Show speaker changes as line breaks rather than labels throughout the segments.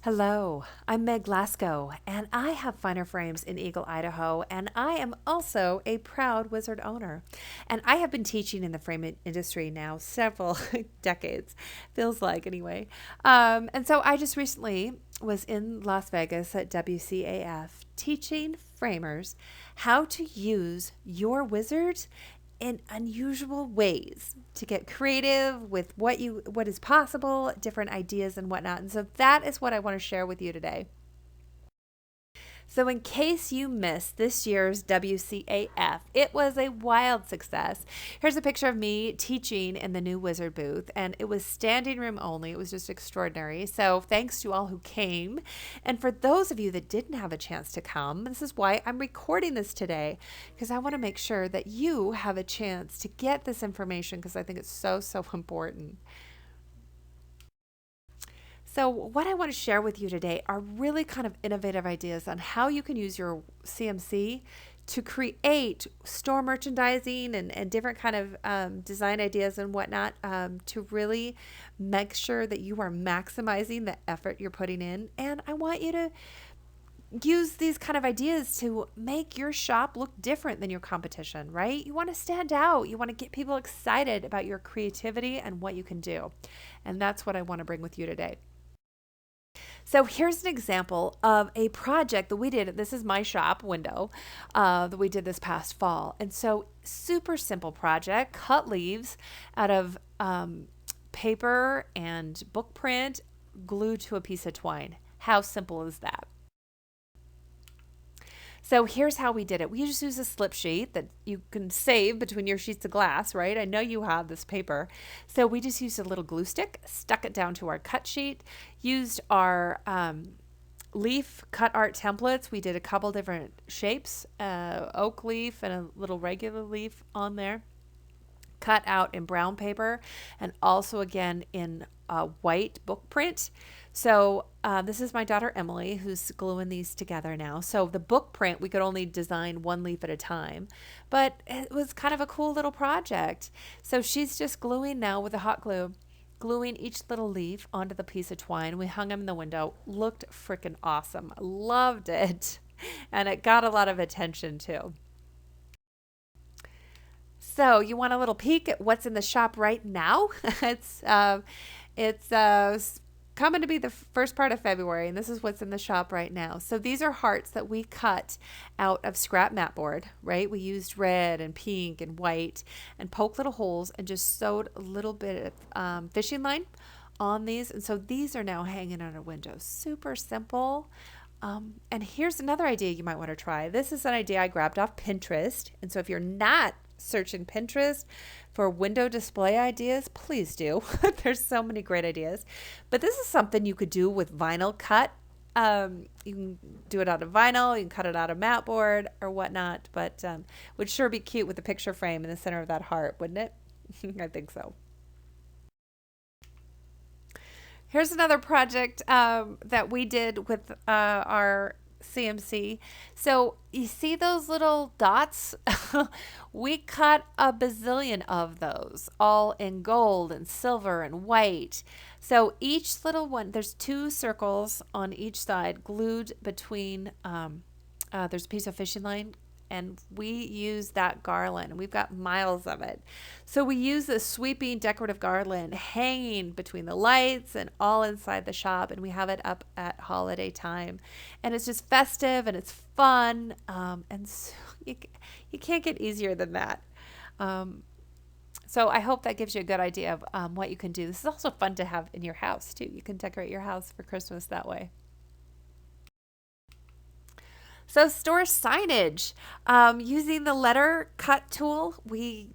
Hello, I'm Meg Glasgow, and I have finer frames in Eagle, Idaho, and I am also a proud Wizard owner. And I have been teaching in the industry now several decades, feels like anyway. And so I just recently was in Las Vegas at WCAF teaching framers how to use your wizards in unusual ways to get creative with what is possible, different ideas and whatnot. And so that is what I want to share with you today. So, in case you missed this year's WCAF, it was a wild success. Here's a picture of me teaching in the new Wizard booth, and it was standing room only. It was just extraordinary. So, thanks to all who came. And for those of you that didn't have a chance to come, this is why I'm recording this today, because I want to make sure that you have a chance to get this information because I think it's so, so important. So, what I want to share with you today are really kind of innovative ideas on how you can use your CMC to create store merchandising and different kind of design ideas and whatnot to really make sure that you are maximizing the effort you're putting in. And I want you to use these kind of ideas to make your shop look different than your competition, right? You want to stand out. You want to get people excited about your creativity and what you can do. And that's what I want to bring with you today. So here's an example of a project that we did. This is my shop window that we did this past fall. And so super simple project, cut leaves out of paper and book print glued to a piece of twine. How simple is that? So here's how we did it. We just use a slip sheet that you can save between your sheets of glass, right? I know you have this paper. So we just used a little glue stick, stuck it down to our cut sheet, used our leaf cut art templates. We did a couple different shapes, oak leaf and a little regular leaf on there, cut out in brown paper and also again in white book print. So this is my daughter Emily who's gluing these together now. So the book print, we could only design one leaf at a time, but it was kind of a cool little project. So she's just gluing now with the hot glue, gluing each little leaf onto the piece of twine. We hung them in the window. Looked freaking awesome. Loved it. And it got a lot of attention too. So you want a little peek at what's in the shop right now? It's coming to be the first part of February, and this is what's in the shop right now. So these are hearts that we cut out of scrap mat board, right? We used red and pink and white and poked little holes and just sewed a little bit of fishing line on these. And so these are now hanging on our windows. Super simple. And here's another idea you might want to try. This is an idea I grabbed off Pinterest. And so if you're not searching Pinterest for window display ideas, please do. There's so many great ideas. But this is something you could do with vinyl cut. You can do it out of vinyl, you can cut it out of mat board or whatnot, but would sure be cute with a picture frame in the center of that heart, wouldn't it? I think so. Here's another project that we did with our CMC. So you see those little dots? We cut a bazillion of those, all in gold and silver and white. So each little one, there's two circles on each side glued between, there's a piece of fishing line, and we use that garland. We've got miles of it. So we use this sweeping decorative garland hanging between the lights and all inside the shop, and we have it up at holiday time. And it's just festive and it's fun, and so you can't get easier than that. So I hope that gives you a good idea of what you can do. This is also fun to have in your house too. You can decorate your house for Christmas that way. So store signage, using the letter cut tool, we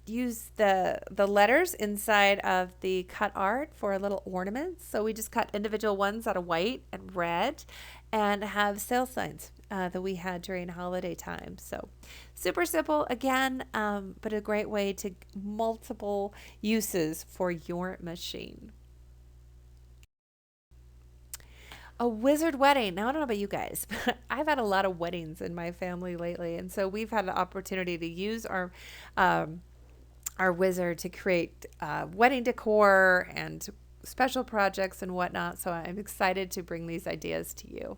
use the letters inside of the cut art for little ornaments. So we just cut individual ones out of white and red and have sale signs that we had during holiday time. So super simple again, but a great way to multiple uses for your machine. A wizard wedding. Now, I don't know about you guys, but I've had a lot of weddings in my family lately. And so we've had the opportunity to use our wizard to create wedding decor and special projects and whatnot. So I'm excited to bring these ideas to you.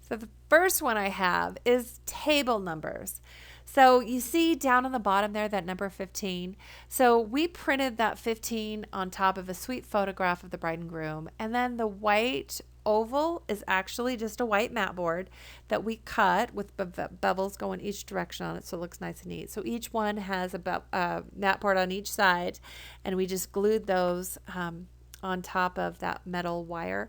So the first one I have is table numbers. So you see down on the bottom there that number 15. So we printed that 15 on top of a sweet photograph of the bride and groom. And then the white oval is actually just a white mat board that we cut with bevels going each direction on it, so it looks nice and neat. So each one has a mat board on each side, and we just glued those on top of that metal wire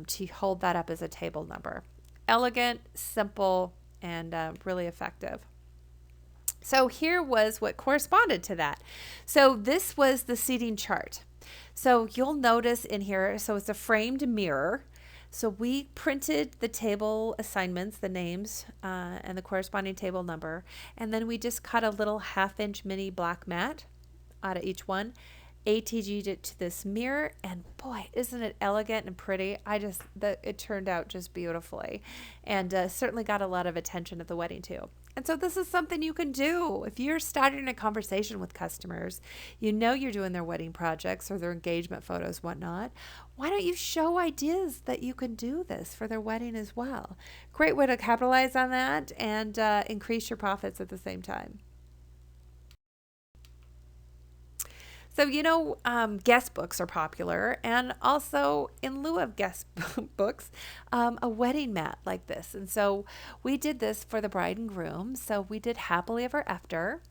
to hold that up as a table number. Elegant, simple, and really effective. So here was what corresponded to that. So this was the seating chart. So you'll notice in here, so it's a framed mirror. So we printed the table assignments, the names, and the corresponding table number. And then we just cut a little 1/2-inch mini black mat out of each one, ATG'd it to this mirror, and boy, isn't it elegant and pretty. It turned out just beautifully, and certainly got a lot of attention at the wedding too. And so this is something you can do if you're starting a conversation with customers. You know you're doing their wedding projects or their engagement photos, whatnot. Why don't you show ideas that you can do this for their wedding as well? Great way to capitalize on that and increase your profits at the same time. So, guest books are popular, and also in lieu of guest books, a wedding mat like this. And so we did this for the bride and groom. So we did happily ever after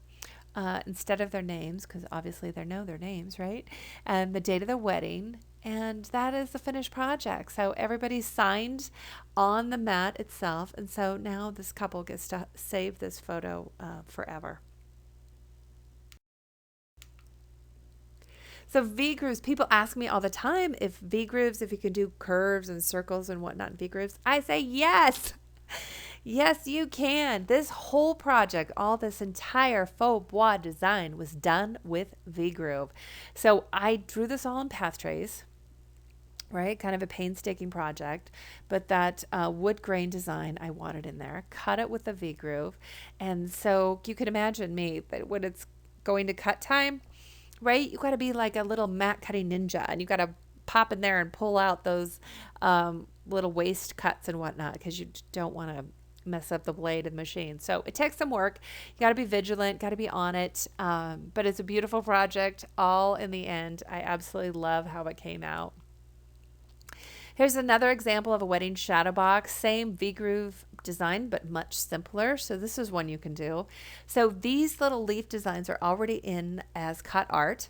instead of their names, because obviously they know their names, right? And the date of the wedding. And that is the finished project. So everybody signed on the mat itself. And so now this couple gets to save this photo forever. So V-grooves, people ask me all the time if V-grooves, if you can do curves and circles and whatnot in V-grooves. I say yes. Yes, you can. This whole project, all this entire faux bois design was done with V-groove. So I drew this all in path trace, right? Kind of a painstaking project, but that wood grain design I wanted in there, cut it with the V-groove. And so you can imagine me that when it's going to cut time, right? You got to be like a little mat cutting ninja, and you got to pop in there and pull out those little waste cuts and whatnot, because you don't want to mess up the blade of the machine. So it takes some work. You got to be vigilant, got to be on it. But it's a beautiful project all in the end. I absolutely love how it came out. Here's another example of a wedding shadow box, same V-groove design, but much simpler. So this is one you can do. So these little leaf designs are already in as cut art.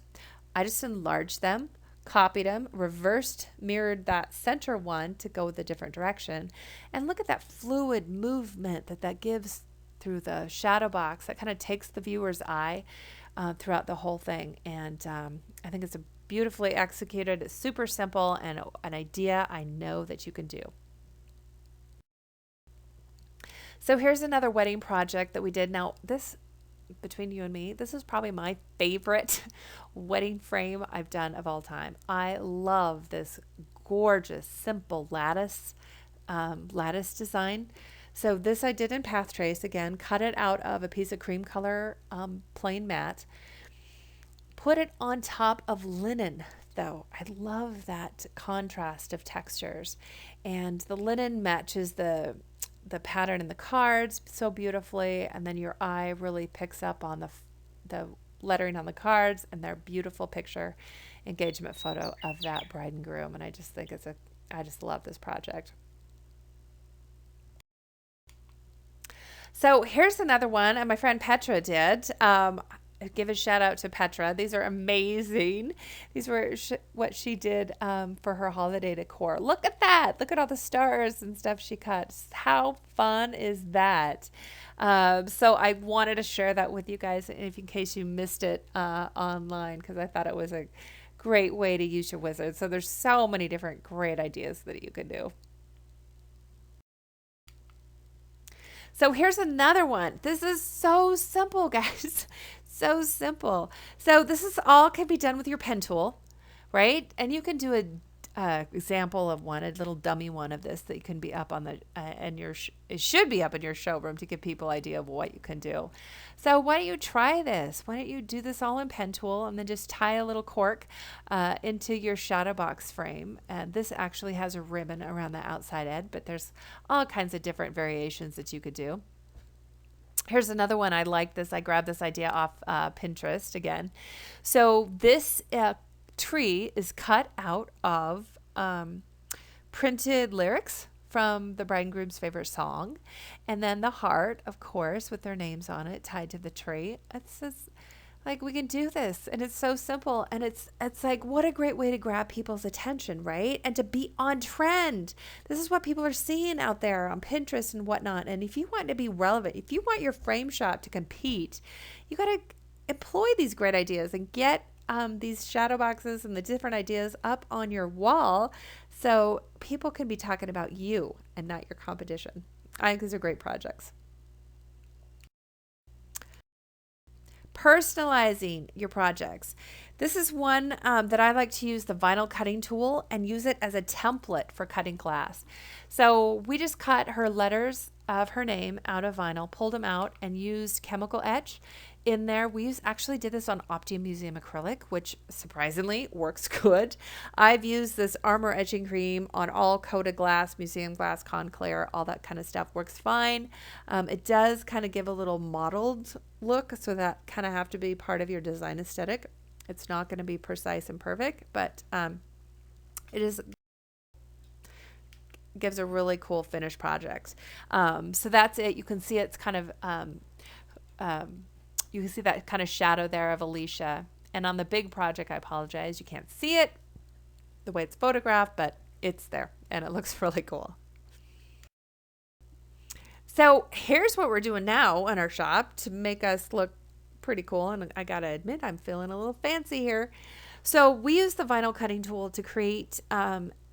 I just enlarged them, copied them, reversed mirrored that center one to go the different direction. And look at that fluid movement that gives through the shadow box. That kind of takes the viewer's eye throughout the whole thing. And I think it's a beautifully executed. It's super simple and an idea I know that you can do. So here's another wedding project that we did. Now this, between you and me, this is probably my favorite wedding frame I've done of all time. I love this gorgeous, simple lattice design. So this I did in path trace, again, cut it out of a piece of cream color plain mat. Put it on top of linen, though. I love that contrast of textures. And the linen matches the pattern in the cards so beautifully, and then your eye really picks up on the lettering on the cards and their beautiful picture engagement photo of that bride and groom. And I just think I just love this project. So here's another one, and my friend Petra did. Give a shout out to Petra. These are amazing. These were what she did for her holiday decor. Look at that. Look at all the stars and stuff she cut. How fun is that? So I wanted to share that with you guys in case you missed it online, because I thought it was a great way to use your wizard. So there's so many different great ideas that you can do. So here's another one. This is so simple, guys. So simple. So this is all can be done with your pen tool, right? And you can do example of one, a little dummy one of this that can be up on the and it should be up in your showroom to give people idea of what you can do. So why don't you try this? Why don't you do this all in pen tool and then just tie a little cork into your shadow box frame? And this actually has a ribbon around the outside edge, but there's all kinds of different variations that you could do. Here's another one. I like this. I grabbed this idea off Pinterest again. So this tree is cut out of printed lyrics from the bride and groom's favorite song, and then the heart, of course, with their names on it tied to the tree. It's just like, we can do this, and it's so simple, and it's like, what a great way to grab people's attention, right? And to be on trend. This is what people are seeing out there on Pinterest and whatnot. And if you want to be relevant, if you want your frame shop to compete, you got to employ these great ideas and get these shadow boxes and the different ideas up on your wall so people can be talking about you and not your competition. I think these are great projects. Personalizing your projects. This is one that I like to use the vinyl cutting tool and use it as a template for cutting glass. So we just cut her letters of her name out of vinyl, pulled them out, and used chemical etch in there. We actually did this on Optium Museum acrylic, which surprisingly works good. I've used this Armor etching cream on all coated glass, museum glass, Conclair, all that kind of stuff works fine. It does kind of give a little mottled look, so that kind of have to be part of your design aesthetic. It's not going to be precise and perfect, but it is gives a really cool finished project. So that's it. You can see it's kind of you can see that kind of shadow there of Alicia. And on the big project, I apologize, you can't see it the way it's photographed, but it's there and it looks really cool. So here's what we're doing now in our shop to make us look pretty cool. And I gotta admit, I'm feeling a little fancy here. So we use the vinyl cutting tool to create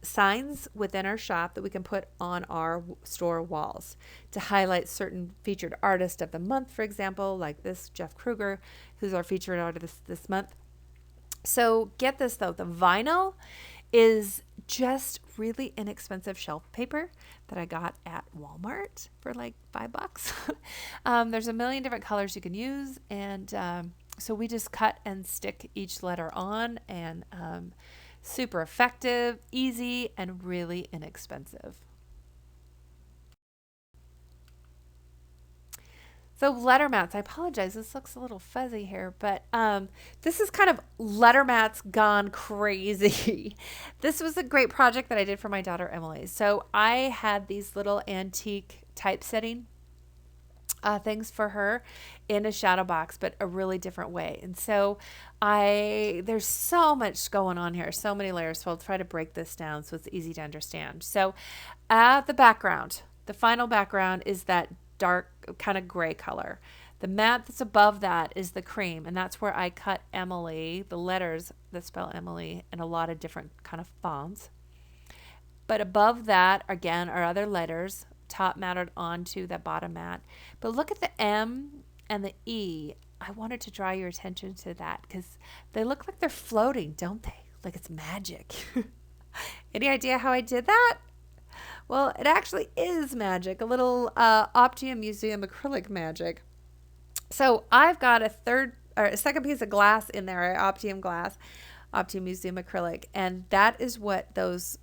signs within our shop that we can put on our store walls to highlight certain featured artist of the month, for example, like this Jeff Kruger, who's our featured artist this month. So get this though, the vinyl is just really inexpensive shelf paper that I got at Walmart for like $5. There's a million different colors you can use, and so we just cut and stick each letter on, and super effective, easy, and really inexpensive. So letter mats, I apologize, this looks a little fuzzy here, but this is kind of letter mats gone crazy. This was a great project that I did for my daughter Emily. So I had these little antique typesetting things for her in a shadow box, but a really different way. And so there's so much going on here, so many layers. So I'll try to break this down so it's easy to understand. So the background, the final background is that dark kind of gray color. The mat that's above that is the cream, and that's where I cut Emily, the letters that spell Emily, in a lot of different kind of fonts. But above that, again, are other letters, top matted onto the bottom mat. But look at the M and the E. I wanted to draw your attention to that because they look like they're floating, don't they? Like it's magic. Any idea how I did that? Well, it actually is magic, a little Optium Museum acrylic magic. So I've got a second piece of glass in there, Optium glass, Optium Museum acrylic, and that is what those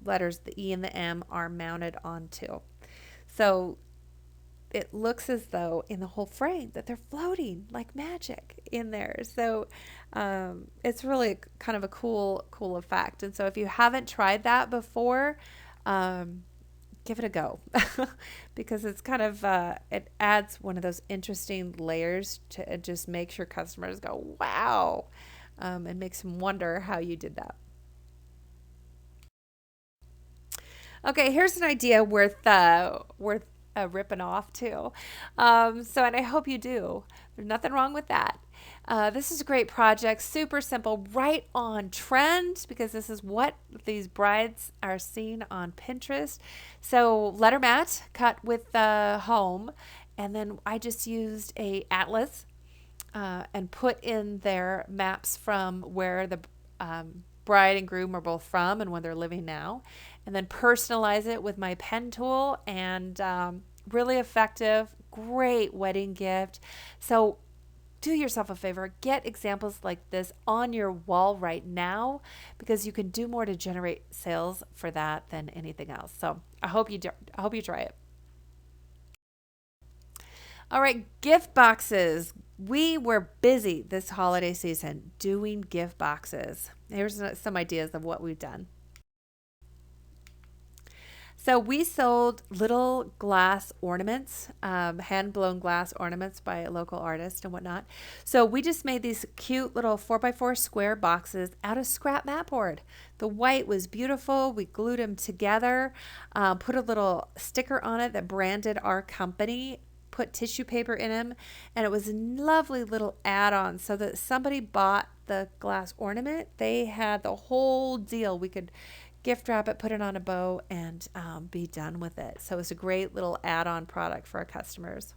letters, the E and the M, are mounted onto. So it looks as though in the whole frame that they're floating like magic in there. So it's really kind of a cool effect. And so if you haven't tried that before, give it a go because it's kind of it adds one of those interesting layers to it, just makes your customers go wow, and makes them wonder how you did that. Okay, here's an idea worth ripping off too. And I hope you do. There's nothing wrong with that. This is a great project, super simple, right on trend because this is what these brides are seeing on Pinterest. So letter mat cut with the home, and then I just used a atlas and put in their maps from where the bride and groom are both from and where they're living now. And then personalize it with my pen tool, and really effective, great wedding gift. So do yourself a favor, get examples like this on your wall right now, because you can do more to generate sales for that than anything else. So I hope you try it. All right, gift boxes. We were busy this holiday season doing gift boxes. Here's some ideas of what we've done. So we sold little glass ornaments, hand-blown glass ornaments by a local artist and whatnot. So we just made these cute little 4x4 square boxes out of scrap mat board. The white was beautiful. We glued them together, put a little sticker on it that branded our company, put tissue paper in them, and it was a lovely little add-on so that somebody bought the glass ornament, they had the whole deal. We could gift wrap it, put it on a bow, and be done with it. So it's a great little add-on product for our customers.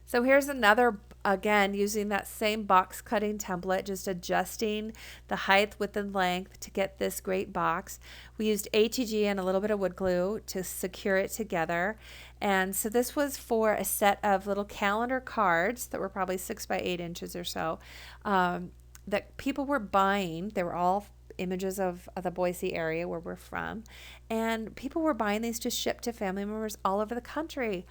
So here's another, again, using that same box cutting template, just adjusting the height, width, and length to get this great box. We used ATG and a little bit of wood glue to secure it together. And so this was for a set of little calendar cards that were probably 6 by 8 inches or so, that people were buying. They were all images of the Boise area where we're from. And people were buying these to ship to family members all over the country.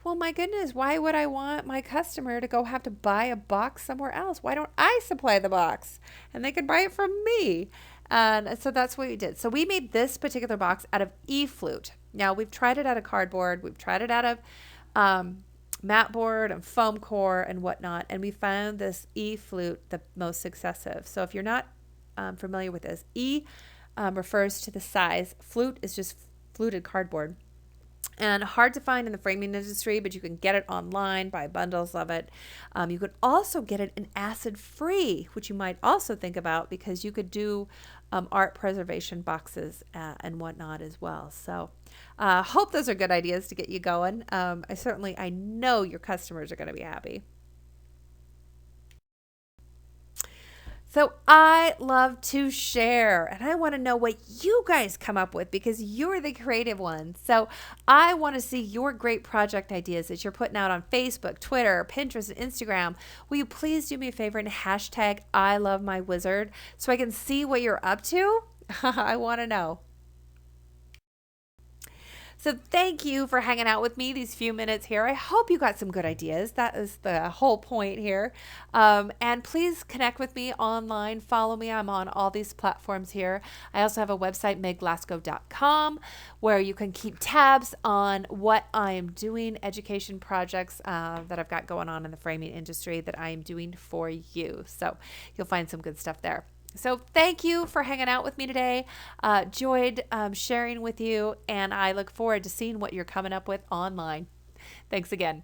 Well, my goodness, why would I want my customer to go have to buy a box somewhere else? Why don't I supply the box? And they could buy it from me. And so that's what we did. So we made this particular box out of e-flute. Now, we've tried it out of cardboard. We've tried it out of mat board and foam core and whatnot. And we found this e-flute the most successive. So if you're not familiar with this, E refers to the size. Flute is just fluted cardboard. And hard to find in the framing industry, but you can get it online, buy bundles of it. You could also get it in acid-free, which you might also think about, because you could do art preservation boxes and whatnot as well. So hope those are good ideas to get you going. I know your customers are going to be happy. So I love to share, and I want to know what you guys come up with, because you're the creative ones. So I want to see your great project ideas that you're putting out on Facebook, Twitter, Pinterest, and Instagram. Will you please do me a favor and hashtag I love my wizard so I can see what you're up to? I want to know. So thank you for hanging out with me these few minutes here. I hope you got some good ideas. That is the whole point here. And please connect with me online. Follow me. I'm on all these platforms here. I also have a website, megglasgow.com, where you can keep tabs on what I am doing, education projects that I've got going on in the framing industry that I am doing for you. So you'll find some good stuff there. So thank you for hanging out with me today. Enjoyed sharing with you, and I look forward to seeing what you're coming up with online. Thanks again.